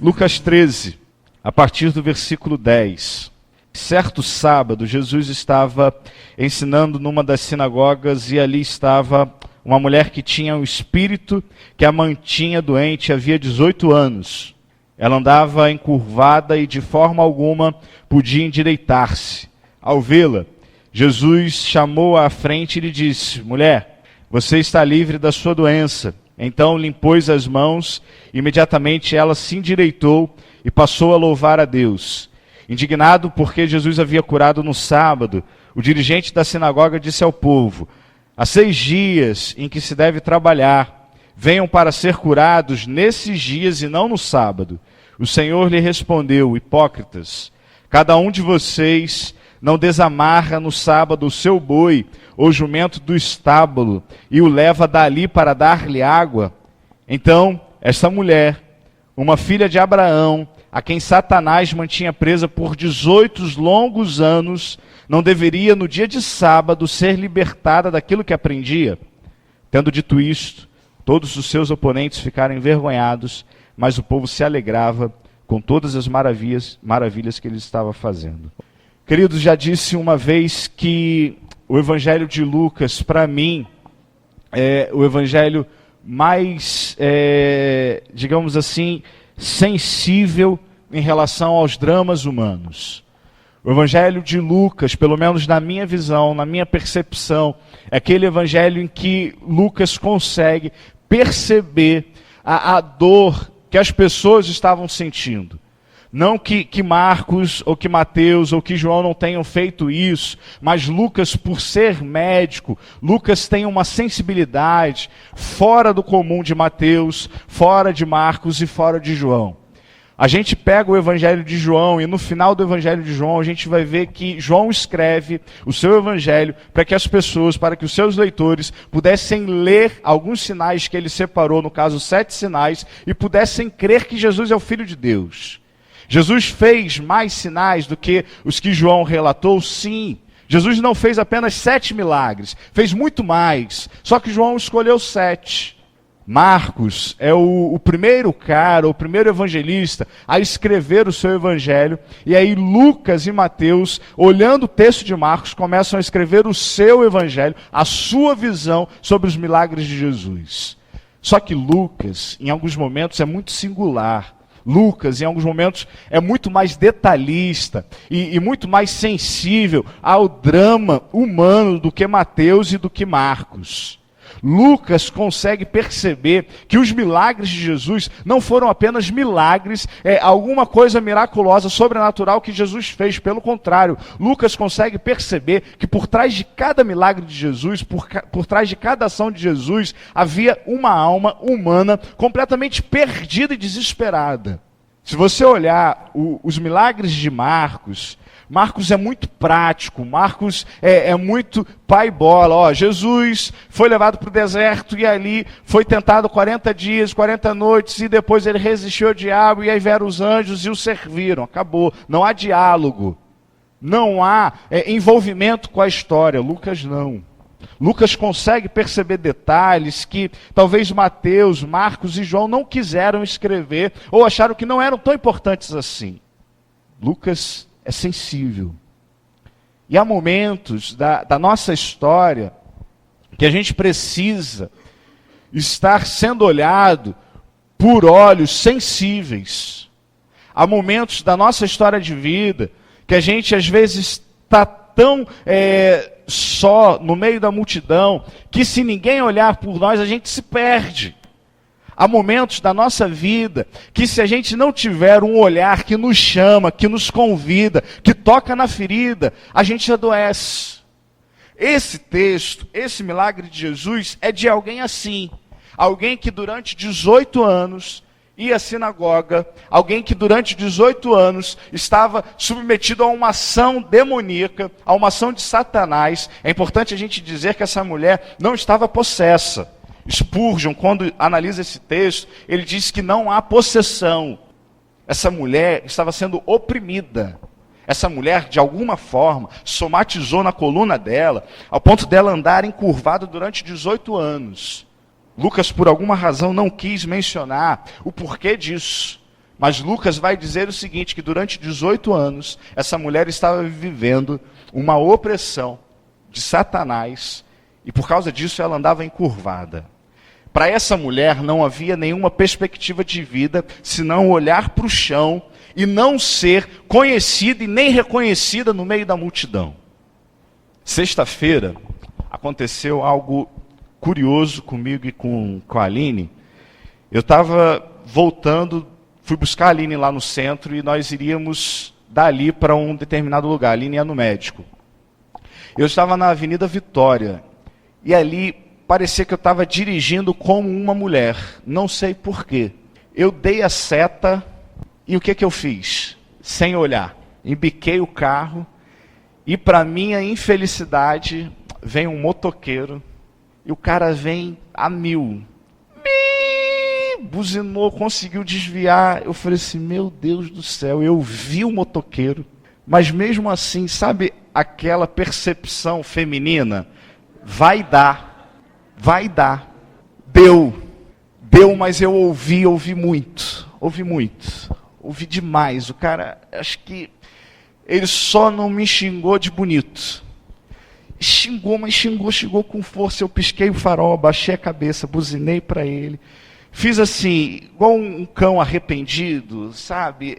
Lucas 13, a partir do versículo 10. Certo sábado, Jesus estava ensinando numa das sinagogas e ali estava uma mulher que tinha um espírito que a mantinha doente havia 18 anos. Ela andava encurvada e de forma alguma podia endireitar-se. Ao vê-la, Jesus chamou-a à frente e lhe disse: mulher, você está livre da sua doença. Então lhe impôs as mãos, imediatamente ela se endireitou e passou a louvar a Deus. Indignado porque Jesus havia curado no sábado, o dirigente da sinagoga disse ao povo: há 6 dias em que se deve trabalhar, venham para ser curados nesses dias e não no sábado. O Senhor lhe respondeu: hipócritas, cada um de vocês não desamarra no sábado o seu boi ou jumento do estábulo e o leva dali para dar-lhe água? Então, esta mulher, uma filha de Abraão, a quem Satanás mantinha presa por 18 longos anos, não deveria no dia de sábado ser libertada daquilo que aprendia? Tendo dito isto, todos os seus oponentes ficaram envergonhados, mas o povo se alegrava com todas as maravilhas que ele estava fazendo. Queridos, já disse uma vez que o Evangelho de Lucas, para mim, é o Evangelho mais, digamos assim, sensível em relação aos dramas humanos. O Evangelho de Lucas, pelo menos na minha visão, na minha percepção, é aquele Evangelho em que Lucas consegue perceber a dor que as pessoas estavam sentindo. Não que Marcos, ou que Mateus, ou que João não tenham feito isso, mas Lucas, por ser médico, Lucas tem uma sensibilidade fora do comum de Mateus, fora de Marcos e fora de João. A gente pega o Evangelho de João e no final do Evangelho de João a gente vai ver que João escreve o seu Evangelho para que as pessoas, para que os seus leitores pudessem ler alguns sinais que ele separou, no caso 7 sinais, e pudessem crer que Jesus é o Filho de Deus. Jesus fez mais sinais do que os que João relatou? Sim. Jesus não fez apenas 7 milagres, fez muito mais, só que João escolheu 7. Marcos é o primeiro cara, o primeiro evangelista a escrever o seu evangelho, e aí Lucas e Mateus, olhando o texto de Marcos, começam a escrever o seu evangelho, a sua visão sobre os milagres de Jesus. Só que Lucas, em alguns momentos, é muito singular. Lucas, em alguns momentos, é muito mais detalhista e muito mais sensível ao drama humano do que Mateus e do que Marcos. Lucas consegue perceber que os milagres de Jesus não foram apenas milagres, alguma coisa miraculosa, sobrenatural que Jesus fez. Pelo contrário, Lucas consegue perceber que por trás de cada milagre de Jesus, por trás de cada ação de Jesus, havia uma alma humana completamente perdida e desesperada. Se você olhar os milagres de Marcos, Marcos é muito prático, Marcos é muito pai bola. Jesus foi levado para o deserto e ali foi tentado 40 dias, 40 noites, e depois ele resistiu ao diabo, e aí vieram os anjos e o serviram. Acabou, não há diálogo, não há envolvimento com a história. Lucas não. Lucas consegue perceber detalhes que talvez Mateus, Marcos e João não quiseram escrever, ou acharam que não eram tão importantes assim. Lucas é sensível. E há momentos da nossa história que a gente precisa estar sendo olhado por olhos sensíveis. Há momentos da nossa história de vida que a gente às vezes está tão só no meio da multidão que se ninguém olhar por nós a gente se perde. Há momentos da nossa vida que se a gente não tiver um olhar que nos chama, que nos convida, que toca na ferida, a gente adoece. Esse texto, esse milagre de Jesus é de alguém assim. Alguém que durante 18 anos ia à sinagoga, alguém que durante 18 anos estava submetido a uma ação demoníaca, a uma ação de Satanás. É importante a gente dizer que essa mulher não estava possessa. Spurgeon, quando analisa esse texto, ele diz que não há possessão. Essa mulher estava sendo oprimida. Essa mulher, de alguma forma, somatizou na coluna dela, ao ponto dela andar encurvada durante 18 anos. Lucas, por alguma razão, não quis mencionar o porquê disso. Mas Lucas vai dizer o seguinte, que durante 18 anos, essa mulher estava vivendo uma opressão de Satanás, e por causa disso ela andava encurvada. Para essa mulher não havia nenhuma perspectiva de vida, senão olhar para o chão e não ser conhecida e nem reconhecida no meio da multidão. Sexta-feira, aconteceu algo curioso comigo e com a Aline. Eu estava voltando, fui buscar a Aline lá no centro e nós iríamos dali para um determinado lugar. A Aline ia no médico. Eu estava na Avenida Vitória e ali parecia que eu estava dirigindo como uma mulher. Não sei porquê. Eu dei a seta e o que eu fiz? Sem olhar. Embiquei o carro e, para minha infelicidade, vem um motoqueiro e o cara vem a 1000. Buzinou, conseguiu desviar. Eu falei assim, meu Deus do céu, eu vi o motoqueiro, mas mesmo assim, sabe aquela percepção feminina? Vai dar. Deu, mas eu ouvi muito. Ouvi demais. O cara, acho que ele só não me xingou de bonito. Xingou, mas xingou com força. Eu pisquei o farol, abaixei a cabeça, buzinei para ele. Fiz assim, igual um cão arrependido, sabe?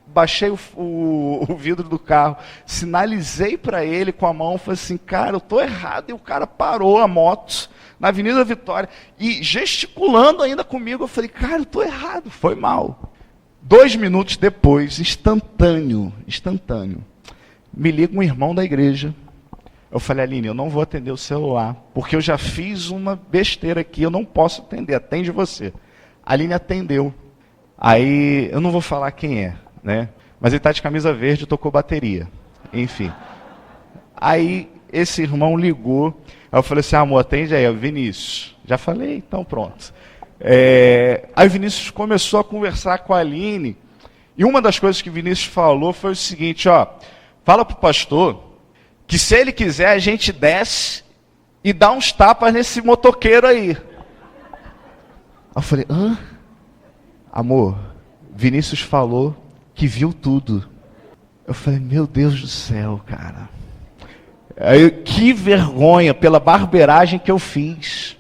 Baixei o vidro do carro, sinalizei para ele com a mão, falei assim, cara, eu estou errado. E o cara parou a moto na Avenida Vitória e gesticulando ainda comigo. Eu falei, cara, eu estou errado, foi mal. 2 minutos depois, instantâneo, me liga um irmão da igreja. Eu falei, Aline, eu não vou atender o celular, porque eu já fiz uma besteira aqui, eu não posso atender, atende você. A Aline atendeu. Aí, eu não vou falar quem é, né? Mas ele está de camisa verde e tocou bateria. Enfim. Aí, esse irmão ligou, aí eu falei assim, amor, atende aí, é o Vinícius. Já falei, então pronto. Aí o Vinícius começou a conversar com a Aline, e uma das coisas que o Vinícius falou foi o seguinte, fala para o pastor que se ele quiser a gente desce e dá uns tapas nesse motoqueiro aí. Eu falei, hã? Amor, Vinícius falou que viu tudo. Eu falei, meu Deus do céu, cara. Que vergonha pela barbeiragem que eu fiz.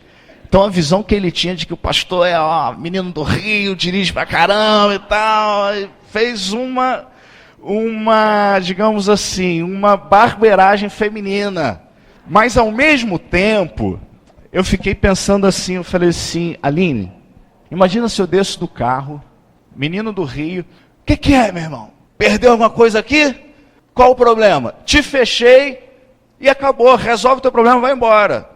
Então a visão que ele tinha de que o pastor é menino do Rio, dirige pra caramba e tal, fez uma, digamos assim, uma barbeiragem feminina. Mas ao mesmo tempo, eu fiquei pensando assim, eu falei assim, Aline, imagina se eu desço do carro, menino do Rio, o que é, meu irmão? Perdeu alguma coisa aqui? Qual o problema? Te fechei e acabou, resolve o teu problema, vai embora.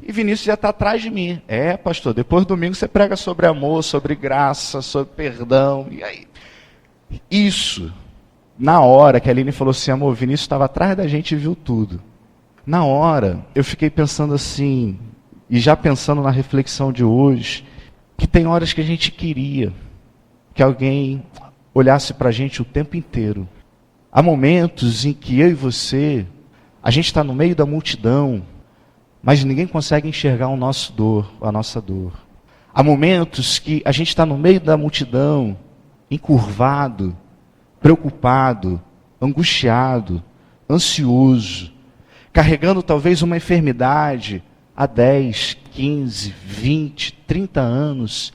E Vinícius já está atrás de mim. Pastor, depois do domingo você prega sobre amor, sobre graça, sobre perdão. E aí? Isso, na hora que a Aline falou assim, amor, Vinícius estava atrás da gente e viu tudo. Na hora, eu fiquei pensando assim, e já pensando na reflexão de hoje, que tem horas que a gente queria que alguém olhasse para a gente o tempo inteiro. Há momentos em que eu e você, a gente está no meio da multidão, mas ninguém consegue enxergar a nossa dor. Há momentos que a gente está no meio da multidão, encurvado, preocupado, angustiado, ansioso, carregando talvez uma enfermidade há 10, 15, 20, 30 anos,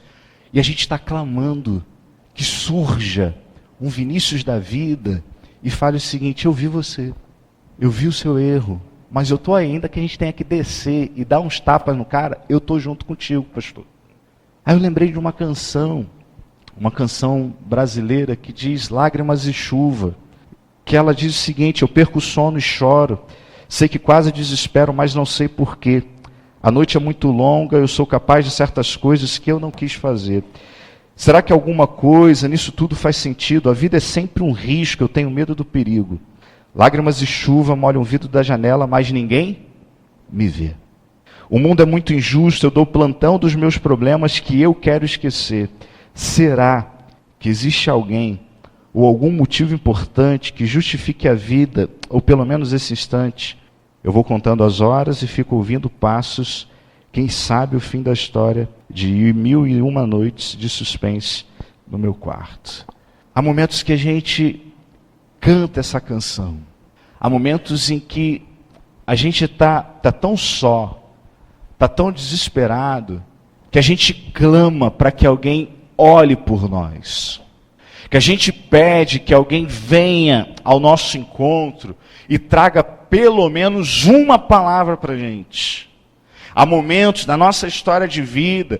e a gente está clamando que surja um Vinícius da vida e fale o seguinte, eu vi você, eu vi o seu erro, mas eu estou ainda que a gente tenha que descer e dar uns tapas no cara, eu estou junto contigo, pastor. Aí eu lembrei de uma canção brasileira que diz Lágrimas e Chuva, que ela diz o seguinte, eu perco o sono e choro, sei que quase desespero, mas não sei porquê. A noite é muito longa, eu sou capaz de certas coisas que eu não quis fazer. Será que alguma coisa nisso tudo faz sentido? A vida é sempre um risco, eu tenho medo do perigo. Lágrimas e chuva molham o vidro da janela, mas ninguém me vê. O mundo é muito injusto, eu dou plantão dos meus problemas que eu quero esquecer. Será que existe alguém ou algum motivo importante que justifique a vida, ou pelo menos esse instante? Eu vou contando as horas e fico ouvindo passos. Quem sabe o fim da história de 1001 noites de suspense no meu quarto. Há momentos que a gente canta essa canção. Há momentos em que a gente está tão só, está tão desesperado, que a gente clama para que alguém olhe por nós. Que a gente pede que alguém venha ao nosso encontro e traga pelo menos uma palavra para a gente. Há momentos na nossa história de vida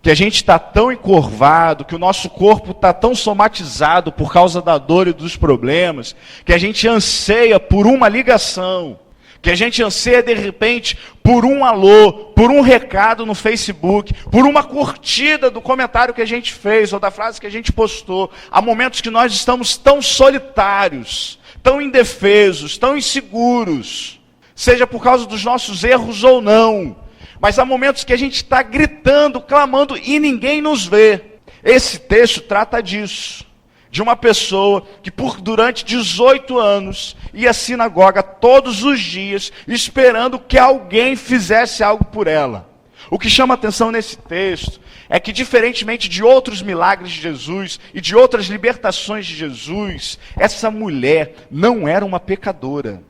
que a gente está tão encurvado, que o nosso corpo está tão somatizado por causa da dor e dos problemas, que a gente anseia por uma ligação, que a gente anseia de repente por um alô, por um recado no Facebook, por uma curtida do comentário que a gente fez ou da frase que a gente postou. Há momentos que nós estamos tão solitários, tão indefesos, tão inseguros, seja por causa dos nossos erros ou não. Mas há momentos que a gente está gritando, clamando e ninguém nos vê. Esse texto trata disso. De uma pessoa que durante 18 anos ia à sinagoga todos os dias, esperando que alguém fizesse algo por ela. O que chama atenção nesse texto é que, diferentemente de outros milagres de Jesus e de outras libertações de Jesus, essa mulher não era uma pecadora.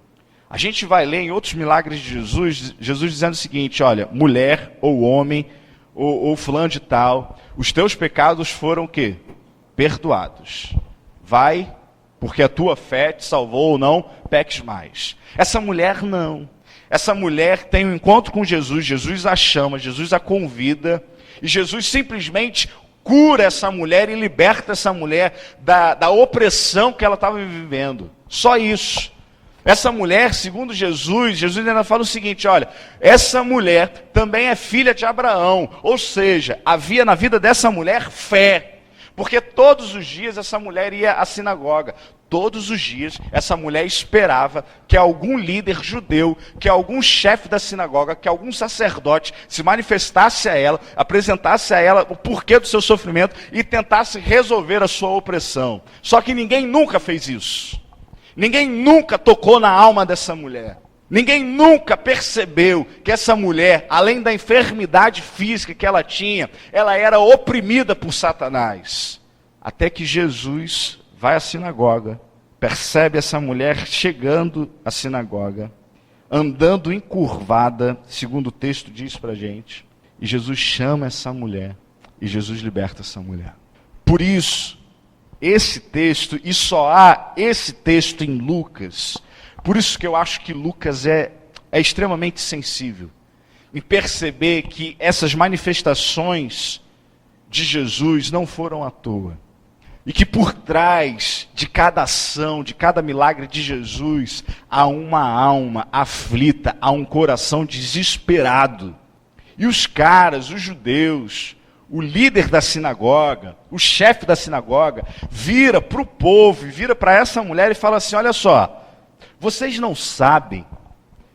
A gente vai ler em outros milagres de Jesus, Jesus dizendo o seguinte: olha, mulher ou homem ou fulano de tal, os teus pecados foram o quê? Perdoados. Vai, porque a tua fé te salvou ou não, peques mais. Essa mulher não. Essa mulher tem um encontro com Jesus, Jesus a chama, Jesus a convida, e Jesus simplesmente cura essa mulher e liberta essa mulher da opressão que ela estava vivendo. Só isso. Essa mulher, segundo Jesus ainda fala o seguinte: olha, essa mulher também é filha de Abraão, ou seja, havia na vida dessa mulher fé. Porque todos os dias essa mulher ia à sinagoga. Todos os dias essa mulher esperava que algum líder judeu, que algum chefe da sinagoga, que algum sacerdote se manifestasse a ela, apresentasse a ela o porquê do seu sofrimento e tentasse resolver a sua opressão. Só que ninguém nunca fez isso. Ninguém nunca tocou na alma dessa mulher. Ninguém nunca percebeu que essa mulher, além da enfermidade física que ela tinha, ela era oprimida por Satanás. Até que Jesus vai à sinagoga, percebe essa mulher chegando à sinagoga, andando encurvada, segundo o texto diz pra gente, e Jesus chama essa mulher, e Jesus liberta essa mulher. Por isso, esse texto, e só há esse texto em Lucas. Por isso que eu acho que Lucas é extremamente sensível em perceber que essas manifestações de Jesus não foram à toa. E que por trás de cada ação, de cada milagre de Jesus, há uma alma aflita, há um coração desesperado. E os caras, os judeus, o líder da sinagoga, o chefe da sinagoga, vira para o povo, vira para essa mulher e fala assim: olha só, vocês não sabem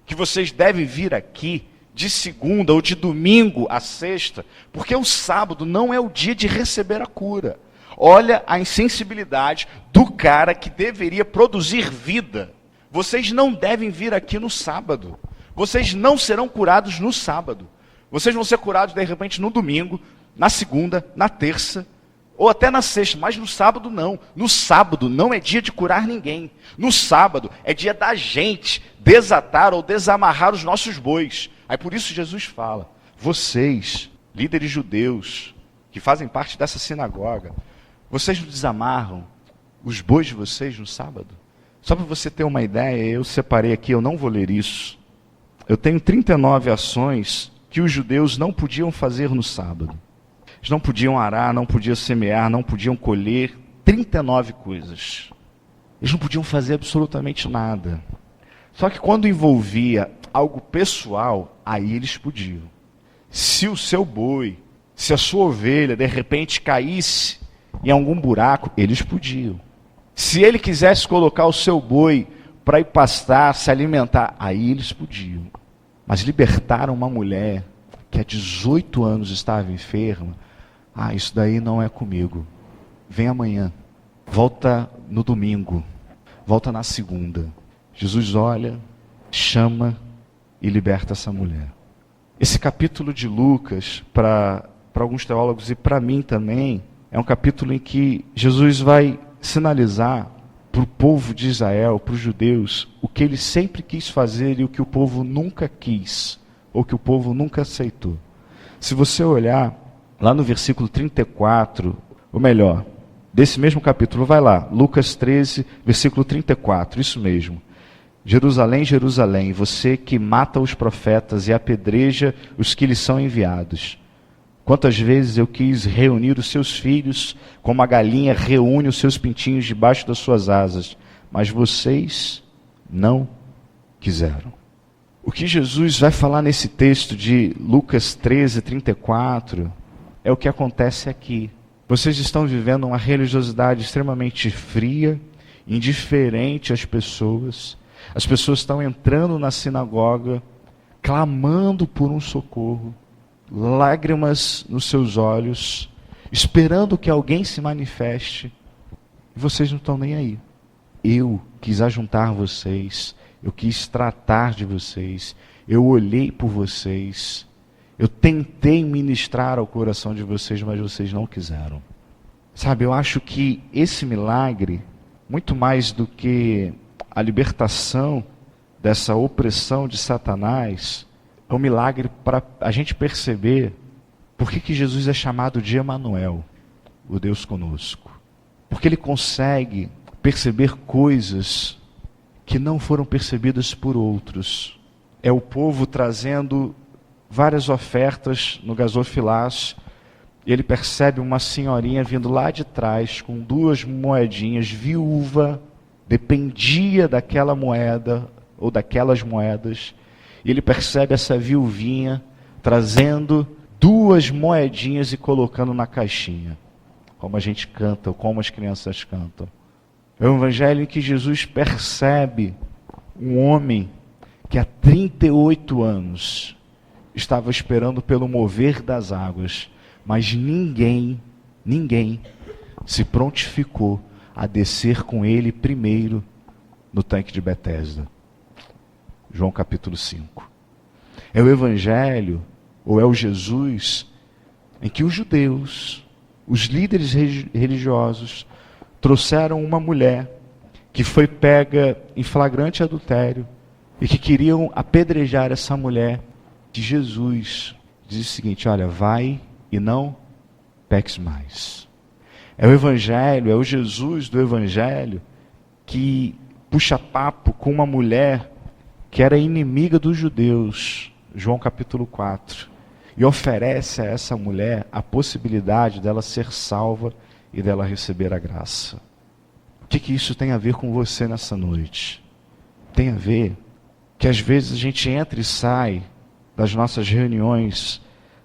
que vocês devem vir aqui de segunda ou de domingo a sexta, porque o sábado não é o dia de receber a cura. Olha a insensibilidade do cara que deveria produzir vida. Vocês não devem vir aqui no sábado. Vocês não serão curados no sábado. Vocês vão ser curados de repente no domingo, na segunda, na terça, ou até na sexta, mas no sábado não. No sábado não é dia de curar ninguém. No sábado é dia da gente desatar ou desamarrar os nossos bois. Aí por isso Jesus fala: vocês, líderes judeus, que fazem parte dessa sinagoga, vocês não desamarram os bois de vocês no sábado? Só para você ter uma ideia, eu separei aqui, eu não vou ler isso. Eu tenho 39 ações que os judeus não podiam fazer no sábado. Eles não podiam arar, não podiam semear, não podiam colher, 39 coisas. Eles não podiam fazer absolutamente nada. Só que quando envolvia algo pessoal, aí eles podiam. Se o seu boi, se a sua ovelha, de repente caísse em algum buraco, eles podiam. Se ele quisesse colocar o seu boi para ir pastar, se alimentar, aí eles podiam. Mas libertaram uma mulher que há 18 anos estava enferma. Ah, isso daí não é comigo. Vem amanhã. Volta no domingo. Volta na segunda. Jesus olha, chama e liberta essa mulher. Esse capítulo de Lucas, para alguns teólogos e para mim também, é um capítulo em que Jesus vai sinalizar para o povo de Israel, para os judeus, o que ele sempre quis fazer e o que o povo nunca quis, ou que o povo nunca aceitou. Se você olhar lá no versículo 34, ou melhor, desse mesmo capítulo, vai lá, Lucas 13, versículo 34, isso mesmo. Jerusalém, Jerusalém, você que mata os profetas e apedreja os que lhes são enviados. Quantas vezes eu quis reunir os seus filhos, como a galinha reúne os seus pintinhos debaixo das suas asas, mas vocês não quiseram. O que Jesus vai falar nesse texto de Lucas 13, 34, é o que acontece aqui. Vocês estão vivendo uma religiosidade extremamente fria, indiferente às pessoas. As pessoas estão entrando na sinagoga, clamando por um socorro, lágrimas nos seus olhos, esperando que alguém se manifeste. E vocês não estão nem aí. Eu quis ajuntar vocês, eu quis tratar de vocês, eu olhei por vocês, eu tentei ministrar ao coração de vocês, mas vocês não quiseram. Sabe, eu acho que esse milagre, muito mais do que a libertação dessa opressão de Satanás, é um milagre para a gente perceber por que Jesus é chamado de Emanuel, o Deus conosco. Porque ele consegue perceber coisas que não foram percebidas por outros. É o povo trazendo várias ofertas no gasofilácio, e ele percebe uma senhorinha vindo lá de trás com 2 moedinhas, viúva, dependia daquela moeda ou daquelas moedas, e ele percebe essa viuvinha trazendo 2 moedinhas e colocando na caixinha, como a gente canta, ou como as crianças cantam. É um evangelho em que Jesus percebe um homem que há 38 anos estava esperando pelo mover das águas, mas ninguém se prontificou a descer com ele primeiro no tanque de Betesda. João capítulo 5. É o evangelho, ou é o Jesus, em que os judeus, os líderes religiosos, trouxeram uma mulher que foi pega em flagrante adultério e que queriam apedrejar essa mulher. De Jesus diz o seguinte: olha, vai e não peques mais. É o evangelho, é o Jesus do evangelho que puxa papo com uma mulher que era inimiga dos judeus, João capítulo 4, e oferece a essa mulher a possibilidade dela ser salva e dela receber a graça. O que isso tem a ver com você nessa noite? Tem a ver que às vezes a gente entra e sai das nossas reuniões,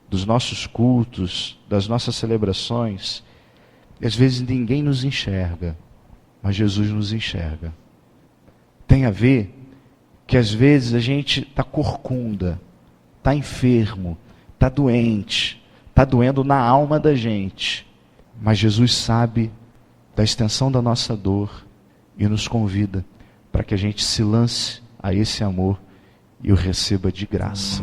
dos nossos cultos, das nossas celebrações, e às vezes ninguém nos enxerga, mas Jesus nos enxerga. Tem a ver que às vezes a gente está corcunda, está enfermo, está doente, está doendo na alma da gente, mas Jesus sabe da extensão da nossa dor e nos convida para que a gente se lance a esse amor e o receba de graça.